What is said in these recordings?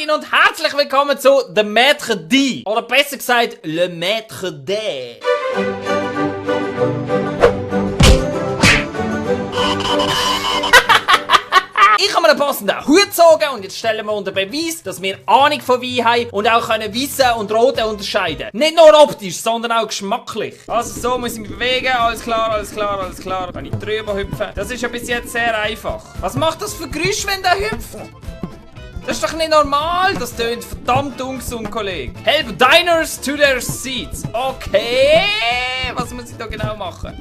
Martin und herzlich willkommen zu The Maître D. Oder besser gesagt, Le Maître D. Ich habe mir einen passenden Hut gezogen und jetzt stellen wir unter Beweis, dass wir Ahnung von Wein haben und auch können Weissen und Roten unterscheiden. Nicht nur optisch, sondern auch geschmacklich. Also so muss ich mich bewegen, alles klar, alles klar, alles klar. Kann ich drüber hüpfen? Das ist ja bis jetzt sehr einfach. Was macht das für Geräusch, wenn der hüpft? Das ist doch nicht normal, das tönt verdammt ungesund, Kollege. Help diners to their seats. Okay, was muss ich da genau machen?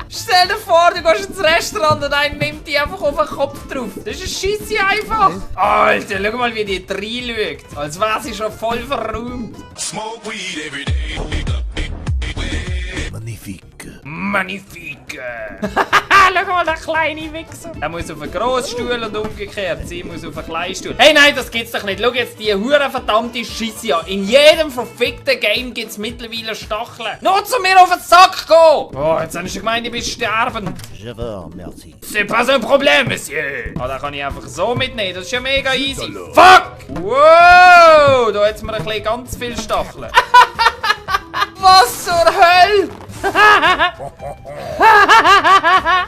Stell dir vor, du gehst ins Restaurant und einer nimmt dich einfach auf den Kopf drauf. Das ist ein Scheisse einfach. Alter, schau mal, wie die reinschaut. Als wäre sie schon voll verräumt. Magnifique. Magnifique. Schau mal, der kleine Wichser. Er muss auf einen Grossstuhl und umgekehrt. Sie muss auf einen kleinen Stuhl. Hey, nein, das gibt's doch nicht. Schau jetzt die hure verdammte Scheisse an. In jedem verfickten Game gibt's mittlerweile Stacheln. Nur zu mir auf den Sack gehen. Oh, jetzt hast du gemeint, ich bin sterben. Je veux, merci. C'est pas un problème, monsieur. Oh, da kann ich einfach so mitnehmen. Das ist ja mega easy. Fuck! Wow! Da hat's mir ein bisschen ganz viel Stacheln. Was zur Hölle?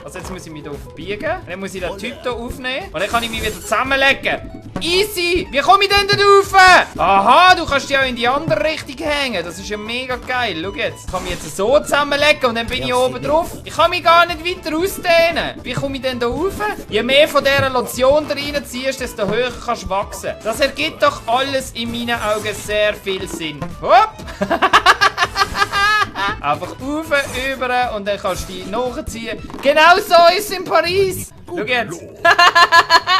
Also jetzt muss ich mich hier verbiegen. Dann muss ich den Typ hier aufnehmen. Und dann kann ich mich wieder zusammenlegen. Easy! Wie komme ich denn da rauf? Aha, du kannst dich auch in die andere Richtung hängen. Das ist ja mega geil. Schau jetzt. Ich kann mich jetzt so zusammenlegen und dann bin ich oben drauf. Ich kann mich gar nicht weiter ausdehnen. Wie komme ich denn da rauf? Je mehr von dieser Lotion da reinziehst, desto höher kannst du wachsen. Das ergibt doch alles in meinen Augen sehr viel Sinn. Hopp! Einfach rauf, über und dann kannst du dich nachziehen. Genau so ist es in Paris. Schau jetzt.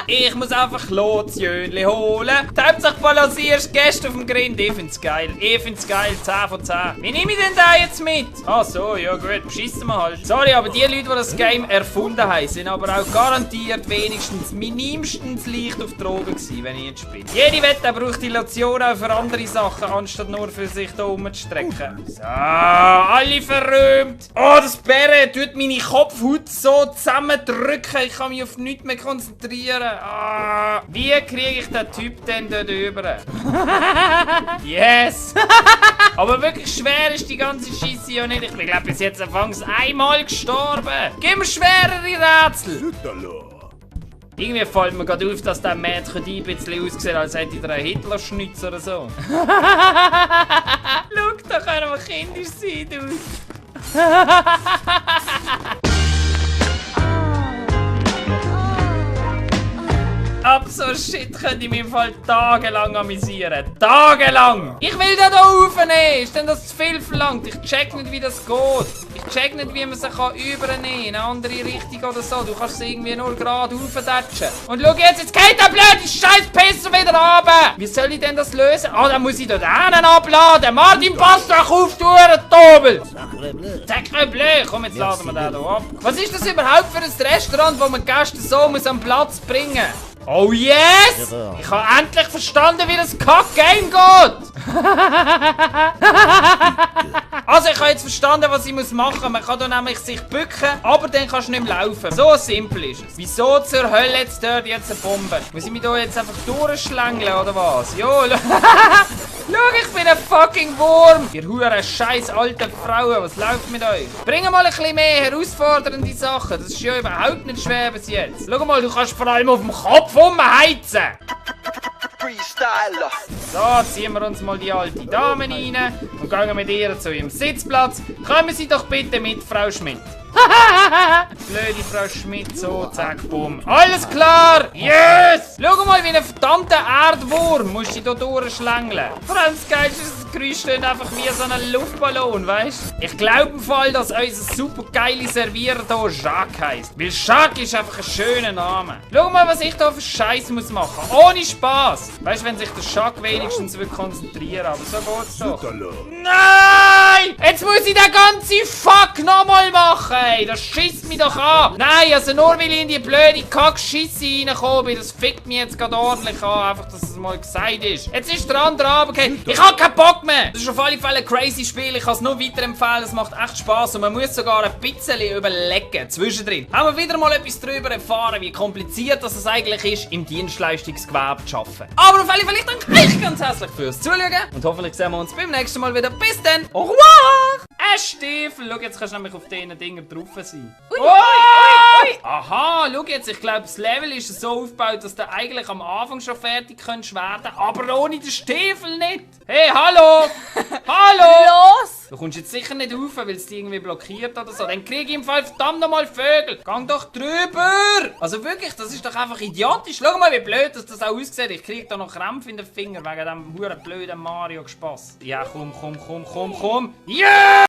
Ich muss einfach Lotionen holen. Die Hauptsache balancierst Gäste auf dem Grind. Ich find's geil. Ich find's geil. 10 von 10. Wie nehme ich denn da jetzt mit? Ach so, ja gut. Beschissen wir halt. Sorry, aber die Leute, die das Game erfunden haben, sind aber auch garantiert wenigstens minimstens leicht auf Drogen gewesen, wenn ich jetzt spiele. Jede Wette braucht die Lotion auch für andere Sachen, anstatt nur für sich da rumzustrecken. So, alle verrühmt. Oh, das Bären tut meine Kopfhaut so zusammendrücken. Ich kann mich auf nichts mehr konzentrieren. Ah, wie kriege ich den Typ denn dort rüber? Yes! Aber wirklich schwer ist die ganze Scheisse ja nicht. Ich bin, glaube bis jetzt anfangs einmal gestorben. Gib mir schwerere Rätsel. Irgendwie fällt mir gerade auf, dass der Maître D ein bisschen aussieht, als hätte er einen Hitler-Schnitz oder so. Schau, da können wir kindisch sein, du. Ab so Shit könnte ich mich im Fall tagelang amüsieren. Tagelang! Ich will den hier raufnehmen! Ist denn das zu viel verlangt? Ich check nicht, wie das geht. Ich check nicht, wie man sie übernehmen kann. In eine andere Richtung oder so. Du kannst sie irgendwie nur gerade raufdatschen. Und schau jetzt geht der blöde scheiß Pisser wieder runter! Wie soll ich denn das lösen? Ah, dann muss ich dort einen abladen. Martin, pass doch auf, du Tobel! Sacre bleu! Komm, jetzt laden wir den hier ab. Was ist das überhaupt für ein Restaurant, wo man Gäste so muss am Platz bringen muss? Oh yes! Ich habe endlich verstanden, wie das Kack-Game geht! Also ich habe jetzt verstanden, was ich machen muss. Man kann hier nämlich sich bücken, aber dann kannst du nicht mehr laufen. So simpel ist es. Wieso zur Hölle jetzt dort jetzt eine Bombe? Muss ich mich hier jetzt einfach durchschlängeln, oder was? Jo, schau, ich bin ein fucking Wurm! Ihr huren scheiß alten Frauen, was läuft mit euch? Bring mal ein bisschen mehr herausfordernde Sachen. Das ist ja überhaupt nicht schwer bis jetzt. Schau mal, du kannst vor allem auf dem Kopf rumheizen. So, ziehen wir uns mal die alte Dame rein und gehen mit ihr zu ihrem Sitzplatz. Kommen Sie doch bitte mit, Frau Schmidt. Blöde Frau Schmidt, so, zack, bumm. Alles klar! Yes! Schau mal, wie ein verdammter Erdwurm musst du dich hier durchschlängeln. Vor allem das Geilste ist, das Geräusch steht einfach wie so ein Luftballon, weißt du? Ich glaube im Fall, dass unser super geile Servierer hier Jacques heisst. Weil Jacques ist einfach ein schöner Name. Schau mal, was ich hier für Scheiß muss machen. Ohne Spaß. Weißt du, wenn sich der Jacques wenigstens konzentrieren, aber so geht's doch. Nein! Jetzt muss ich den ganzen Fuck nochmal machen! Ey, das schießt mich doch an! Nein, also nur weil ich in die blöde Kack-Scheisse reingekommen bin, das fickt mich jetzt gerade ordentlich an, einfach, dass es mal gesagt ist. Jetzt ist der andere runtergefallen. Ich hab keinen Bock man. Das ist auf alle Fälle ein crazy Spiel. Ich kann es nur weiterempfehlen. Es macht echt Spaß und man muss sogar ein bisschen überlegen. Zwischendrin haben wir wieder mal etwas darüber erfahren, wie kompliziert es eigentlich ist, im Dienstleistungsgewerbe zu arbeiten. Aber auf alle Fälle, ich danke euch ganz herzlich fürs Zuschauen und hoffentlich sehen wir uns beim nächsten Mal wieder. Bis dann. Au revoir. Stiefel. Schau, jetzt kannst du nämlich auf diesen Dingen drauf sein. Ui, ui, ui, ui. Aha, schau jetzt. Ich glaube, das Level ist so aufgebaut, dass du eigentlich am Anfang schon fertig könntest werden, aber ohne den Stiefel nicht. Hey, hallo. Hallo. Los! Du kommst jetzt sicher nicht rauf, weil es dich irgendwie blockiert oder so. Dann krieg ich im Fall verdammt nochmal Vögel. Gang doch drüber. Also wirklich, das ist doch einfach idiotisch. Schau mal, wie blöd das auch aussieht. Ich krieg da noch Krampf in den Finger wegen dem huren blöden Mario-Gespass. Ja, komm. Yeah!